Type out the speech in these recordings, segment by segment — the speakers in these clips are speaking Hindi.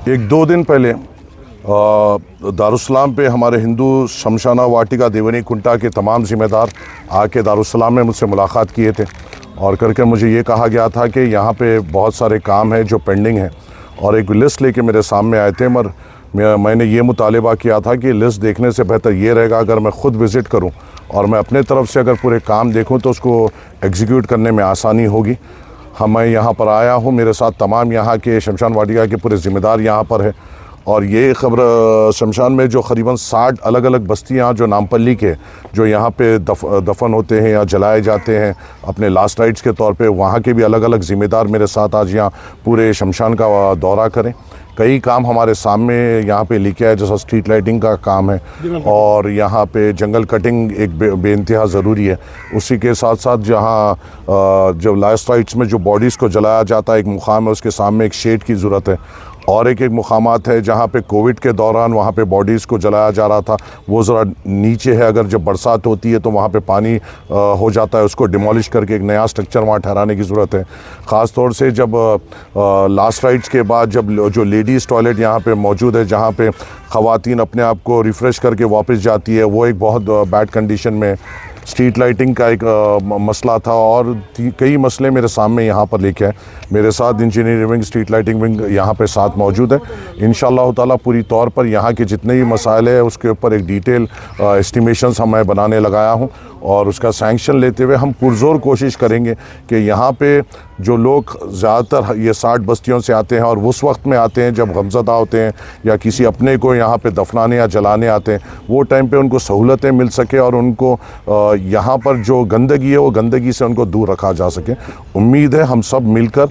एक दो दिन पहले दारुस्सलाम पे हमारे हिंदू शमशाना वाटिका देवनी कुंटा के तमाम ज़िम्मेदार आके दारुस्सलाम में मुझसे मुलाकात किए थे और करके मुझे ये कहा गया था कि यहाँ पे बहुत सारे काम हैं जो पेंडिंग हैं और एक लिस्ट लेके मेरे सामने आए थे। मगर मैंने ये मुतालिबा किया था कि लिस्ट देखने से बेहतर ये रहेगा अगर मैं ख़ुद विज़िट करूँ और मैं अपने तरफ से अगर पूरे काम देखूँ तो उसको एग्जीक्यूट करने में आसानी होगी। मैं यहाँ पर आया हूँ, मेरे साथ तमाम यहाँ के शमशान वाटिका के पूरे ज़िम्मेदार यहाँ पर है और ये खबर शमशान में जो क़रीबन 60 अलग अलग बस्तियाँ जो नामपल्ली के जो यहाँ पे दफन होते हैं या जलाए जाते हैं अपने लास्ट राइट्स के तौर पे, वहाँ के भी अलग अलग ज़िम्मेदार मेरे साथ आज यहाँ पूरे शमशान का दौरा करें। कई काम हमारे सामने यहाँ पे लेके आए, जैसा स्ट्रीट लाइटिंग का काम है और यहाँ पे जंगल कटिंग एक बेइंतहा ज़रूरी है। उसी के साथ साथ जहाँ जब लास्ट राइट्स में जो बॉडीज़ को जलाया जाता है एक मुकाम है, उसके सामने एक शेड की ज़रूरत है और एक मुकामात है जहाँ पे कोविड के दौरान वहाँ पे बॉडीज़ को जलाया जा रहा था, वो ज़रा नीचे है। अगर जब बरसात होती है तो वहाँ पे पानी हो जाता है, उसको डिमोलिश करके एक नया स्ट्रक्चर वहाँ ठहराने की ज़रूरत है। ख़ास तौर से जब लास्ट राइट्स के बाद जब जो लेडीज़ टॉयलेट यहाँ पे मौजूद है, जहाँ पे ख़वातीन अपने आप को रिफ़्रेश करके वापस जाती है, वो एक बहुत बैड कंडीशन में। स्ट्रीट लाइटिंग का एक मसला था और कई मसले मेरे सामने यहाँ पर लेके आए। मेरे साथ engineering wing, street lighting wing यहाँ पे साथ मौजूद है। इंशाअल्लाह ताला पूरी तौर पर यहाँ के जितने भी मसाइल है उसके ऊपर एक डिटेल एस्टिमेशंस मैं बनाने लगाया हूँ और उसका सैंक्शन लेते हुए हम पुरज़ोर कोशिश करेंगे कि यहाँ पे जो लोग ज़्यादातर ये 60 बस्तियों से आते हैं और उस वक्त में आते हैं जब गमज़दा होते हैं या किसी अपने को यहाँ पे दफनाने या जलाने आते हैं, वो टाइम पे उनको सहूलतें मिल सके और उनको यहाँ पर जो गंदगी है वो गंदगी से उनको दूर रखा जा सके। उम्मीद है हम सब मिलकर,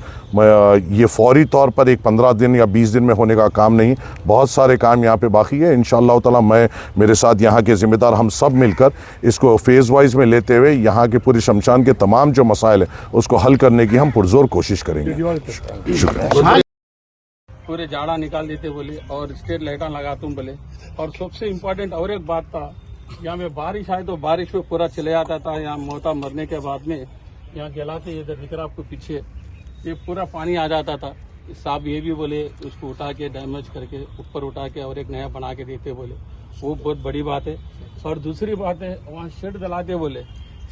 ये फ़ौरी तौर पर एक 15 दिन या 20 दिन में होने का काम नहीं, बहुत सारे काम यहाँ पे बाकी है। इंशाअल्लाह ताला मैं, मेरे साथ यहाँ के ज़िम्मेदार, हम सब मिलकर इसको फेज़ वाइज में लेते हुए यहाँ के पूरे शमशान के तमाम जो मसाइल है उसको हल करने की हम पुरज़ोर कोशिश करेंगे। शुक्रिया। पूरे जाड़ा निकाल देते बोले और स्ट्रीट लाइटा लगा तुम बोले। और सबसे इम्पोर्टेंट और एक बात था, यहाँ में बारिश आए तो बारिश में पूरा चले जाता था। यहाँ मोता मरने के बाद में यहाँ जलाते, इधर दिख रहा आपको पीछे, ये पूरा पानी आ जाता था। साहब ये भी बोले उसको उठा के डैमेज करके ऊपर उठा के और एक नया बना के देते बोले, वो बहुत बड़ी बात है। और दूसरी बात है, वहाँ शेड जलाते बोले,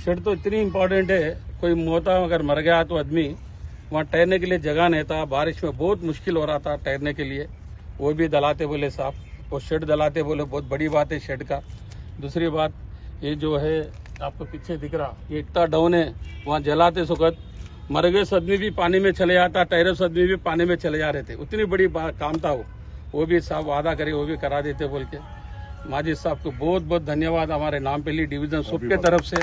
शेड तो इतनी इम्पोर्टेंट है, कोई मोता अगर मर गया तो आदमी वहाँ ठहरने के लिए जगह नहीं था, बारिश में बहुत मुश्किल हो रहा था ठहरने के लिए, वो भी दलाते बोले साहब, वो शेड दलाते बोले, बहुत बड़ी बात है शेड का। दूसरी बात, ये जो है आपको पीछे दिख रहा, ये इतना डाउन है, वहाँ जलाते सुखद मर गए आदमी भी पानी में चले जाता, टेरस आदमी भी पानी में चले जा रहे थे, उतनी बड़ी काम था वो भी साहब वादा करे, वो भी करा देते बोल के। माजिद साहब को बहुत बहुत धन्यवाद हमारे नामपल्ली डिवीजन सबके तरफ से,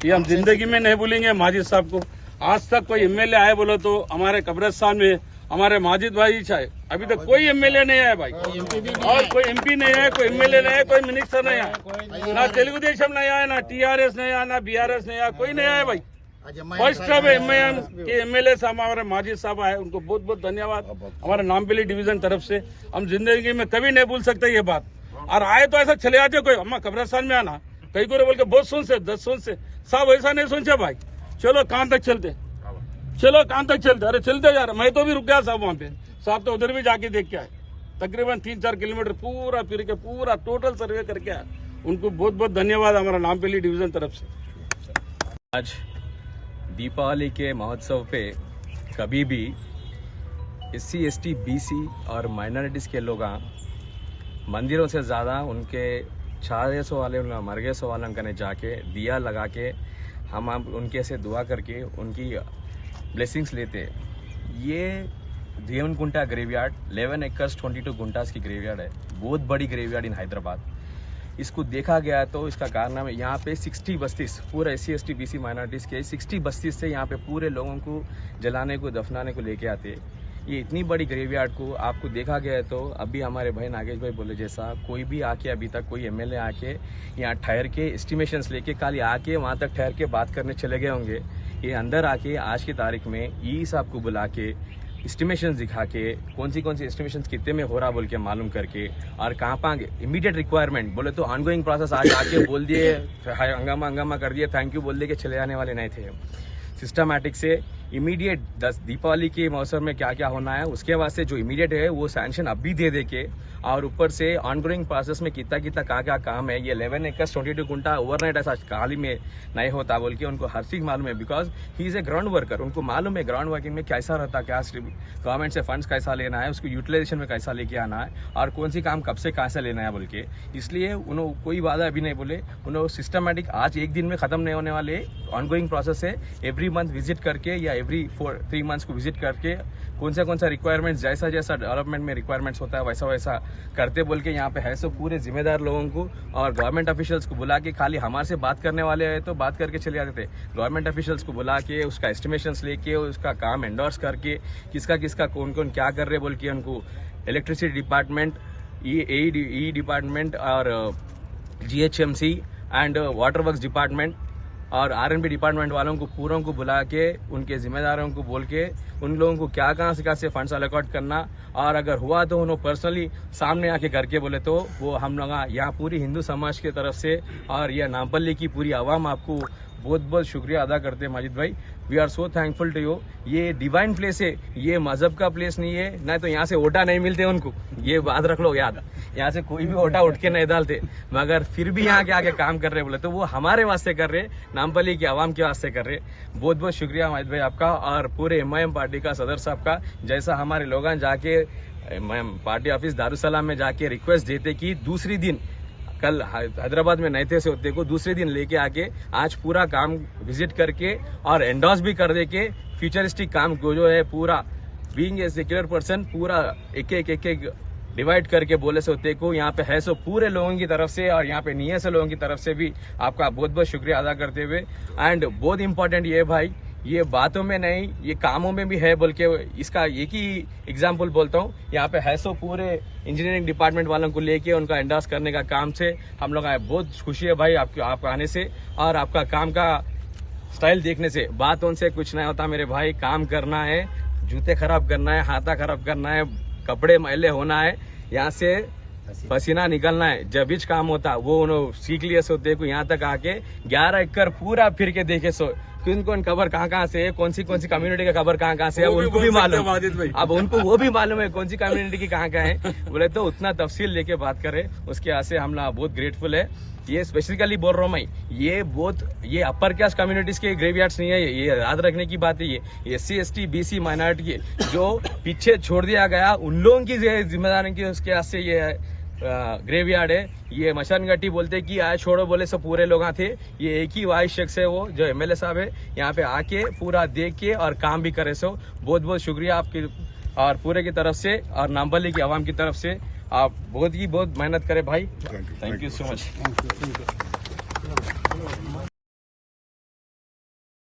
ये हम जिंदगी में नहीं भूलेंगे माजिद साहब को। आज तक कोई एमएलए आए बोलो तो हमारे कब्रिस्तान में हमारे माजिद भाई चाहे, अभी तक कोई एमएलए नहीं आया भाई, और कोई एमपी नहीं आया, कोई एमएलए नहीं आया, कोई मिनिस्टर नहीं आया, ना तेलुगु देशम नहीं आया, ना टीआरएस नहीं आया, ना बीआरएस नहीं आया, कोई नहीं आया भाई। फर्स्ट टाइम एमआईएम के एमएलए साहब हमारे माजिद साहब आए, उनको बहुत बहुत धन्यवाद हमारे नामपल्ली डिवीजन तरफ से। हम जिंदगी में कभी नहीं भूल सकते ये बात। और आए तो ऐसा चले जाते, कोई अम्मा कब्रिस्तान में आना कहीं को बोल के बहुत सुन से 10 सुन से साहब, ऐसा नहीं सुनते भाई, चलो कान तक चलते, चलो कान तक चलते, अरे चलते जा रहे। मैं तो भी रुक गया साहब वहाँ पे, साहब तो उधर भी जाके देख के आए, तकरीबन 3-4 किलोमीटर पूरा फिर के पूरा टोटल सर्वे करके आए। उनको बहुत बहुत धन्यवाद हमारा नामपल्ली डिवीजन तरफ से। आज दीपावली के महोत्सव पे कभी भी SC ST BC और माइनॉरिटीज़ के लोग मंदिरों से ज़्यादा उनके 400 वाले मरगे सो वाले कने जाके दिया लगा के हम उनके से दुआ करके उनकी ब्लेसिंग्स लेते। ये देवन कुंटा ग्रेवयार्ड 11 एकर्स 22 गुंटास की ग्रेवयार्ड है, बहुत बड़ी ग्रेवयार्ड इन हैदराबाद। इसको देखा गया तो इसका कारण है यहाँ पे 60 बस्तीस, पूरा SC ST BC माइनॉरिटीज़ के 60 बस्तीस से यहाँ पे पूरे लोगों को जलाने को दफनाने को लेके आते। ये इतनी बड़ी ग्रेवयार्ड को आपको देखा गया है तो अभी हमारे भाई नागेश भाई बोले जैसा कोई भी आके, अभी तक कोई एमएलए आके यहाँ ठहर के एस्टिमेशंस लेके खाली आके वहाँ तक ठहर के बात करने चले गए होंगे। ये अंदर आके आज की तारीख में ई साहब को बुला के एस्टिमेशंस दिखा के कौन सी एस्टिमेशंस कितने में हो रहा बोल के मालूम करके, और कहाँ पर इमीडिएट रिक्वायरमेंट बोले तो ऑनगोइंग प्रोसेस आज आके बोल दिए, हंगामा कर दिए, थैंक यू बोल दिए कि चले जाने वाले नहीं थे। सिस्टमैटिक से इमीडिएट दीपावली के मौसम में क्या क्या होना है उसके वास्ते जो इमीडिएट है वो सैंक्शन अभी दे के और ऊपर से ऑनगोइंग प्रोसेस में कितना क्या काम है। ये 11 एकर्स 22 गुंटा ओवरनाइट ऐसा खाली में नहीं होता बोल के उनको हर चीज मालूम है, because he is a ground worker. उनको मालूम है ग्राउंड वर्किंग में कैसा रहता, क्या गवर्नमेंट से फंड्स कैसा लेना है, उसको यूटिलाइजेशन में कैसा लेके आना है और कौन सी काम कब से कैसा लेना है बोल के। इसलिए उन्होंने कोई वादा अभी नहीं बोले, उन्होंने सिस्टमेटिक आज एक दिन में खत्म नहीं होने वाले ऑनगोइंग प्रोसेस है। एवरी मंथ विजिट करके या एवरी 3 मंथ्स को विजिट करके कौन सा रिक्वायरमेंट्स जैसा डेवलपमेंट में रिक्वायरमेंट्स होता है वैसा करते बोल के यहाँ पे है सो पूरे जिम्मेदार लोगों को और गवर्नमेंट ऑफिशियल्स को बुला के, खाली हमारे से बात करने वाले हैं तो बात करके चले जाते थे, गवर्नमेंट ऑफिशियल्स को बुला के उसका एस्टिमेशंस लेके उसका काम एंडोर्स करके किसका कौन क्या कर रहे बोल के उनको इलेक्ट्रिसिटी डिपार्टमेंट, ई डिपार्टमेंट और GHMC and water works department और R&B डिपार्टमेंट वालों को पूरों को बुला के उनके जिम्मेदारों को बोल के उन लोगों को क्या कहाँ से फंड्स अलॉट करना और अगर हुआ तो उन्होंने पर्सनली सामने आके करके बोले तो वो हम लोग यहाँ पूरी हिंदू समाज की तरफ से और यह नामपल्ली की पूरी आवाम आपको बहुत शुक्रिया अदा करते हैं माजिद भाई। We are so thankful to you. ये डिवाइन प्लेस है, ये मजहब का प्लेस नहीं है, नहीं तो यहाँ से ओटा नहीं मिलते उनको, ये बात रख लो याद। यहाँ से कोई भी ओटा उठ के नहीं डालते, मगर फिर भी यहाँ के आगे काम कर रहे बोले तो वो हमारे वास्ते कर रहे, नामपल्ली की आवाम के वास्ते कर रहे। बहुत शुक्रिया माजिद भाई आपका और पूरे MIM पार्टी का सदर साहब का। जैसा हमारे लोग जाके पार्टी ऑफिस दारुसलाम में जाके रिक्वेस्ट देते कि दूसरी दिन कल हैदराबाद में नैते से होते को दूसरे दिन लेके आके आज पूरा काम विजिट करके और एंडोर्स भी कर दे के फ्यूचरिस्टिक काम को जो है पूरा बीइंग ए सेक्युलर पर्सन पूरा एक डिवाइड करके बोले से होते को यहाँ पे है सो पूरे लोगों की तरफ से और यहाँ पे नहीं है से लोगों की तरफ से भी आपका बहुत शुक्रिया अदा करते हुए। एंड बहुत इंपॉर्टेंट ये भाई, ये बातों में नहीं ये कामों में भी है बोल के इसका एक ही एग्जाम्पल बोलता हूँ। यहाँ पे है सो पूरे इंजीनियरिंग डिपार्टमेंट वालों को लेके उनका एंडोर्स करने का काम से हम लोग बहुत खुशी है भाई आप आने से और आपका काम का स्टाइल देखने से। बातों से कुछ नहीं होता मेरे भाई, काम करना है, जूते खराब करना है, हाथा खराब करना है, कपड़े मैले होना है, यहाँ से पसीना निकलना है, जब भी काम होता वो उन्होंने सीख लिया सो देखो यहाँ तक आके 11 एकड़ पूरा फिर के देखे सो कौन खबर कहाँ से है, कौन सी कम्युनिटी का खबर कहाँ से है उनको भी मालूम, अब उनको वो भी मालूम है कौन सी कम्युनिटी की कहाँ है बोले तो उतना तफसील लेके बात करे उसके वजह से हम लोग बहुत ग्रेटफुल है। ये स्पेसिफिकली बोल रहा हूँ मैं, ये अपर कास्ट कम्युनिटीज के ग्रेवयार्ड्स नहीं है, ये याद रखने की बात है। ये SC ST BC माइनॉरिटी जो पीछे छोड़ दिया गया उन लोगों की जिम्मेदारी की उसके वजह से ये ग्रेवयार्ड है। ये मशान घाटी बोलते कि आए छोड़ो बोले सब पूरे लोग थे, ये एक ही वाइस शख्स है वो जो MLA साहब है, यहाँ पे आके पूरा देख के और काम भी करे सो बहुत शुक्रिया आपकी और पूरे की तरफ से और नामपल्ली की आवाम की तरफ से। आप बहुत मेहनत करें भाई, थैंक यू सो मच।